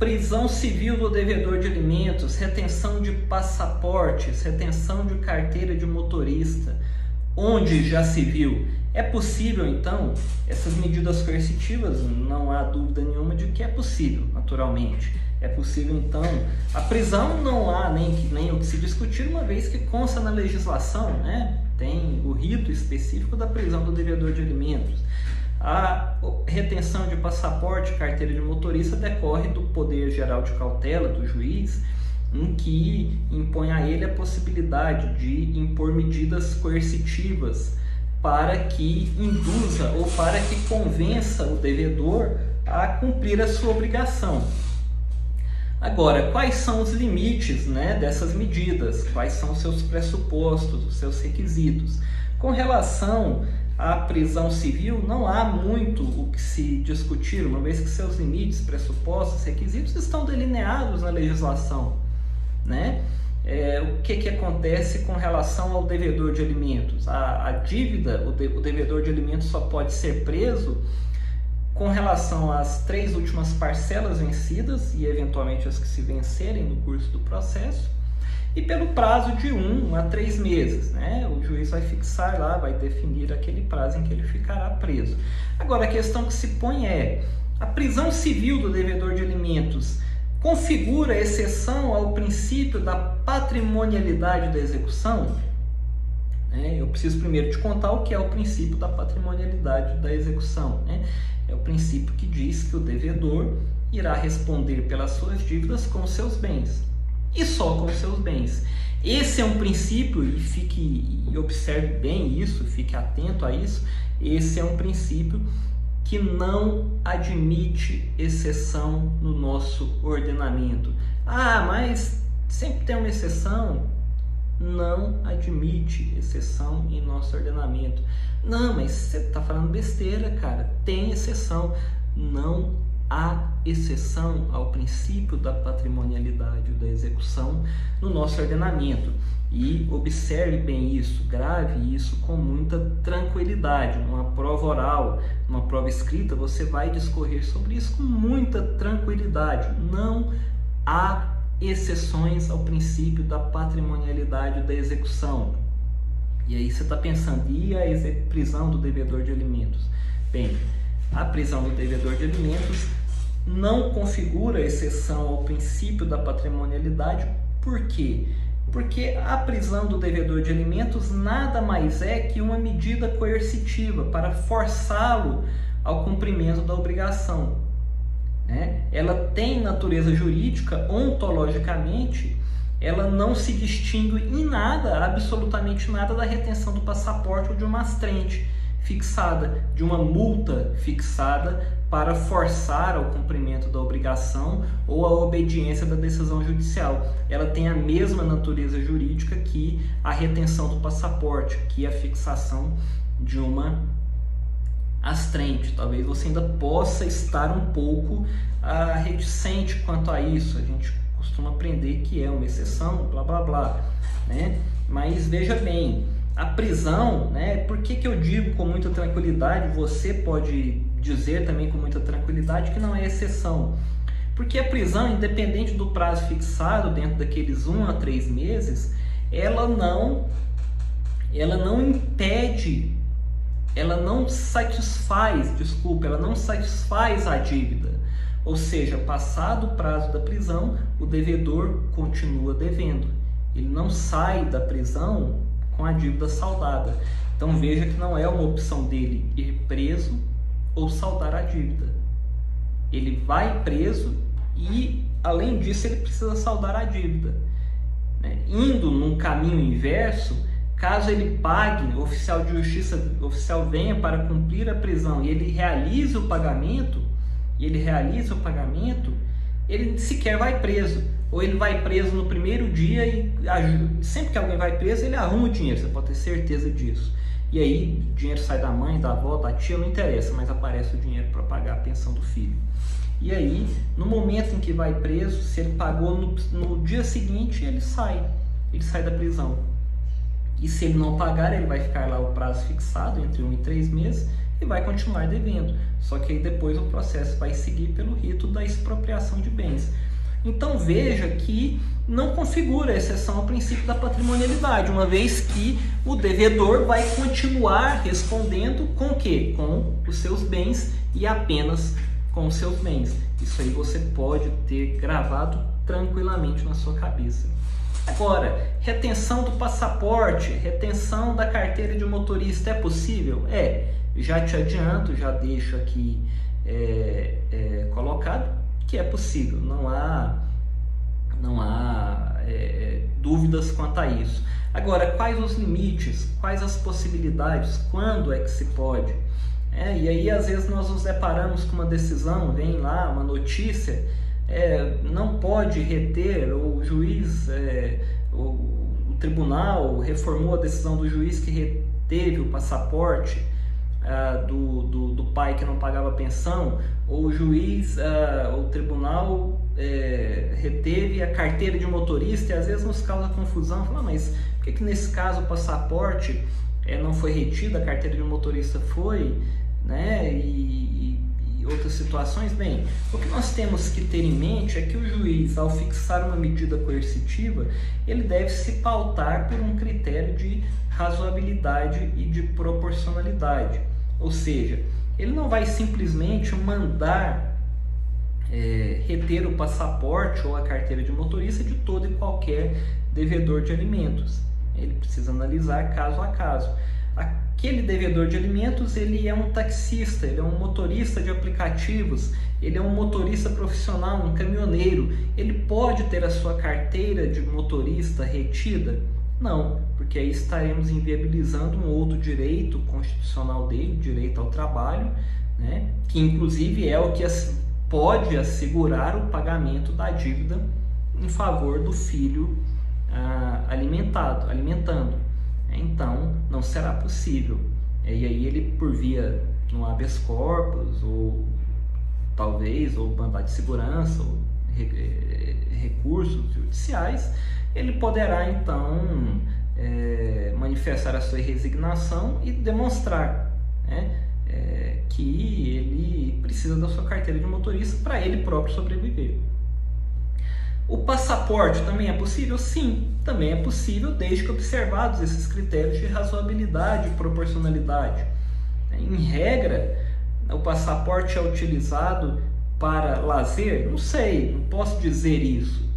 prisão civil do devedor de alimentos, retenção de passaportes, retenção de carteira de motorista, onde já se viu. É possível, então, essas medidas coercitivas, não há dúvida nenhuma de que é possível, naturalmente. É possível, então, a prisão não há nem o que se discutir, uma vez que consta na legislação, né? Tem o rito específico da prisão do devedor de alimentos. A retenção de passaporte, carteira de motorista decorre do poder geral de cautela do juiz, em que impõe a ele a possibilidade de impor medidas coercitivas para que induza ou para que convença o devedor a cumprir a sua obrigação. Agora, quais são os limites, né, dessas medidas? Quais são os seus pressupostos, os seus requisitos? Com relação à prisão civil, não há muito o que se discutir, uma vez que seus limites, pressupostos, requisitos estão delineados na legislação, né? O que acontece com relação ao devedor de alimentos? A dívida, o devedor de alimentos só pode ser preso com relação às 3 últimas parcelas vencidas e eventualmente as que se vencerem no curso do processo, e pelo prazo de 1 a 3 meses, né? O juiz vai fixar lá, vai definir aquele prazo em que ele ficará preso. Agora, a questão que se põe é: a prisão civil do devedor de alimentos configura exceção ao princípio da patrimonialidade da execução? Eu preciso primeiro te contar o que é o princípio da patrimonialidade da execução, né? É o princípio que diz que o devedor irá responder pelas suas dívidas com seus bens, e só com seus bens. Esse é um princípio, e observe bem isso, fique atento a isso, esse é um princípio que não admite exceção no nosso ordenamento. Ah, mas sempre tem uma exceção. Não admite exceção em nosso ordenamento. Não, mas você está falando besteira, cara. Tem exceção. Não há exceção ao princípio da patrimonialidade da execução no nosso ordenamento. E observe bem isso, grave isso com muita tranquilidade. Numa prova oral, numa prova escrita, você vai discorrer sobre isso com muita tranquilidade. Não há exceções ao princípio da patrimonialidade da execução. E aí você está pensando, e a prisão do devedor de alimentos? Bem, a prisão do devedor de alimentos não configura exceção ao princípio da patrimonialidade. Por quê? Porque a prisão do devedor de alimentos nada mais é que uma medida coercitiva para forçá-lo ao cumprimento da obrigação. Ela tem natureza jurídica, ontologicamente, ela não se distingue em nada, absolutamente nada, da retenção do passaporte ou de uma astrente fixada, de uma multa fixada para forçar ao cumprimento da obrigação ou à obediência da decisão judicial. Ela tem a mesma natureza jurídica que a retenção do passaporte, que a fixação de uma astrente. Talvez você ainda possa estar um pouco reticente quanto a isso. A gente costuma aprender que é uma exceção, blá blá blá, né? Mas veja bem, a prisão, né? Por que eu digo com muita tranquilidade? Você pode dizer também com muita tranquilidade que não é exceção. Porque a prisão, independente do prazo fixado, dentro daqueles 1 a 3 meses, ela não impede, ela não satisfaz a dívida. Ou seja, passado o prazo da prisão, o devedor continua devendo. Ele não sai da prisão com a dívida saldada. Então veja que não é uma opção dele ir preso ou saldar a dívida. Ele vai preso e, além disso, ele precisa saldar a dívida. Indo num caminho inverso, caso ele pague, o oficial de justiça, o oficial venha para cumprir a prisão e ele realize o pagamento, ele sequer vai preso. Ou ele vai preso no primeiro dia e sempre que alguém vai preso, ele arruma o dinheiro, você pode ter certeza disso. E aí o dinheiro sai da mãe, da avó, da tia, não interessa, mas aparece o dinheiro para pagar a pensão do filho. E aí, no momento em que vai preso, se ele pagou no dia seguinte, ele sai da prisão. E se ele não pagar, ele vai ficar lá o prazo fixado, entre 1 e 3 meses, e vai continuar devendo. Só que aí depois o processo vai seguir pelo rito da expropriação. expropriação de bens. Então veja que não configura exceção ao princípio da patrimonialidade, uma vez que o devedor vai continuar respondendo com o quê? Com os seus bens e apenas com os seus bens. Isso aí você pode ter gravado tranquilamente na sua cabeça. Agora, retenção do passaporte, retenção da carteira de motorista é possível? Já te adianto, já deixo aqui colocado que é possível, não há dúvidas quanto a isso. Agora, quais os limites, quais as possibilidades, quando é que se pode? E aí às vezes nós nos deparamos com uma decisão, vem lá uma notícia, não pode reter, ou o juiz, o tribunal reformou a decisão do juiz que reteve o passaporte do pai que não pagava pensão, ou o juiz, o tribunal reteve a carteira de motorista, e às vezes nos causa confusão, fala, mas por que nesse caso o passaporte não foi retido, a carteira de motorista foi, né? E outras situações? Bem, o que nós temos que ter em mente é que o juiz, ao fixar uma medida coercitiva, ele deve se pautar por um critério de razoabilidade e de proporcionalidade. Ou seja, ele não vai simplesmente mandar reter o passaporte ou a carteira de motorista de todo e qualquer devedor de alimentos. Ele precisa analisar caso a caso. Aquele devedor de alimentos, ele é um taxista, ele é um motorista de aplicativos, ele é um motorista profissional, um caminhoneiro. Ele pode ter a sua carteira de motorista retida? Não, porque aí estaremos inviabilizando um outro direito constitucional dele, direito ao trabalho, né? Que inclusive é o que pode assegurar o pagamento da dívida em favor do filho alimentando. Então, não será possível. E aí ele, por via no habeas corpus, ou talvez, ou mandado de segurança, ou recursos judiciais, ele poderá então manifestar a sua resignação e demonstrar, né, que ele precisa da sua carteira de motorista para ele próprio sobreviver. O passaporte também é possível? Sim, também é possível, desde que observados esses critérios de razoabilidade e proporcionalidade. Em regra, o passaporte é utilizado para lazer? Não sei, não posso dizer isso.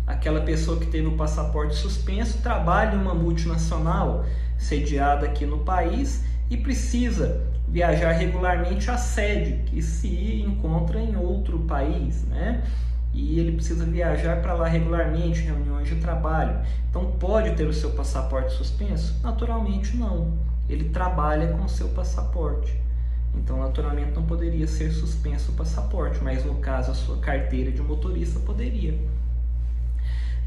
Aquela pessoa que teve o passaporte suspenso trabalha em uma multinacional sediada aqui no país e precisa viajar regularmente à sede, que se encontra em outro país, né? E ele precisa viajar para lá regularmente, reuniões de trabalho. Então, pode ter o seu passaporte suspenso? Naturalmente não. Ele trabalha com o seu passaporte. Então, naturalmente, não poderia ser suspenso o passaporte, mas no caso, a sua carteira de motorista poderia.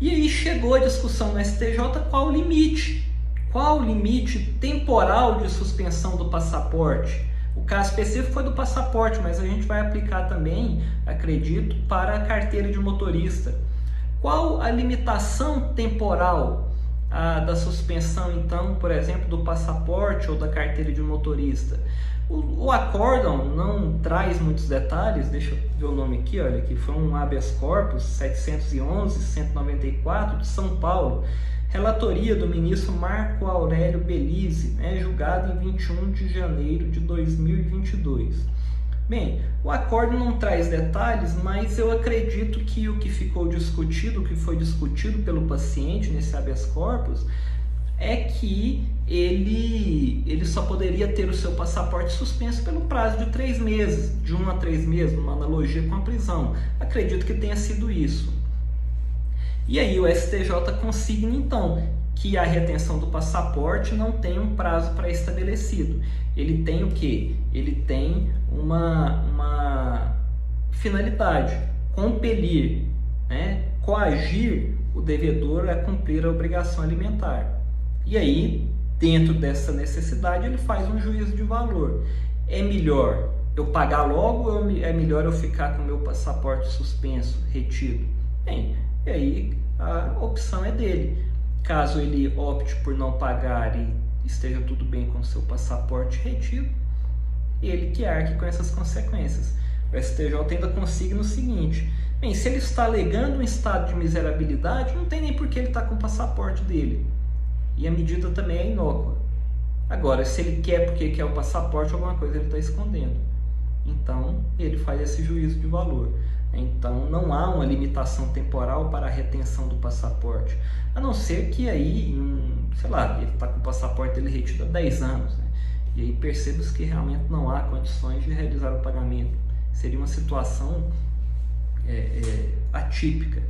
E aí chegou a discussão no STJ, qual o limite? Qual o limite temporal de suspensão do passaporte? O caso específico foi do passaporte, mas a gente vai aplicar também, acredito, para a carteira de motorista. Qual a limitação temporal da suspensão, então, por exemplo, do passaporte ou da carteira de motorista? O acórdão não traz muitos detalhes, deixa eu ver o nome aqui, olha, que foi um habeas corpus 711-194 de São Paulo, relatoria do ministro Marco Aurélio Belize, julgado em 21 de janeiro de 2022. Bem, o acórdão não traz detalhes, mas eu acredito que o que ficou discutido, o que foi discutido pelo paciente nesse habeas corpus, é que ele só poderia ter o seu passaporte suspenso pelo prazo de 3 meses, de 1 a 3 meses, uma analogia com a prisão. Acredito que tenha sido isso. E aí o STJ consigna então que a retenção do passaporte não tem um prazo pré-estabelecido. Ele tem o quê? Ele tem uma finalidade: compelir, coagir o devedor a cumprir a obrigação alimentar. E aí, dentro dessa necessidade, ele faz um juízo de valor. É melhor eu pagar logo ou é melhor eu ficar com o meu passaporte suspenso, retido? Bem, e aí a opção é dele. Caso ele opte por não pagar e esteja tudo bem com o seu passaporte retido, ele que arque com essas consequências. O STJ ainda consigna o seguinte: bem, se ele está alegando um estado de miserabilidade, não tem nem por que ele estar com o passaporte dele. E a medida também é inócua. Agora, se ele quer porque quer o passaporte, alguma coisa ele está escondendo. Então, ele faz esse juízo de valor. Então, não há uma limitação temporal para a retenção do passaporte. A não ser que aí, sei lá, ele está com o passaporte dele retido há 10 anos. Né? E aí perceba-se que realmente não há condições de realizar o pagamento. Seria uma situação atípica.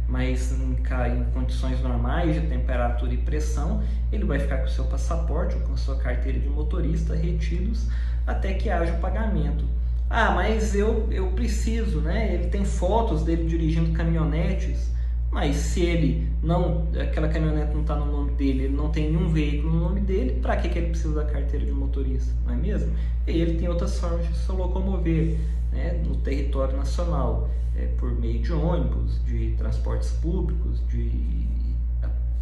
Mas em condições normais de temperatura e pressão, ele vai ficar com o seu passaporte ou com a sua carteira de motorista retidos até que haja o pagamento. Ah, mas eu preciso, né? Ele tem fotos dele dirigindo caminhonetes, mas se ele não, aquela caminhonete não está no nome dele, ele não tem nenhum veículo no nome dele, para que ele precisa da carteira de motorista, não é mesmo? E ele tem outras formas de se locomover, né, no território nacional, por meio de ônibus, de transportes públicos, de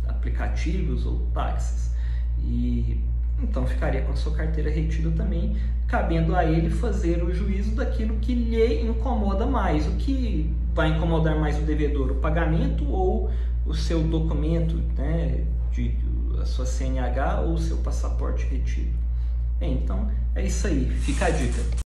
aplicativos ou táxis. E então ficaria com a sua carteira retida também, cabendo a ele fazer o juízo daquilo que lhe incomoda mais. O que vai incomodar mais o devedor? O pagamento ou o seu documento, né, a sua CNH ou o seu passaporte retido? Bem, então é isso aí, fica a dica.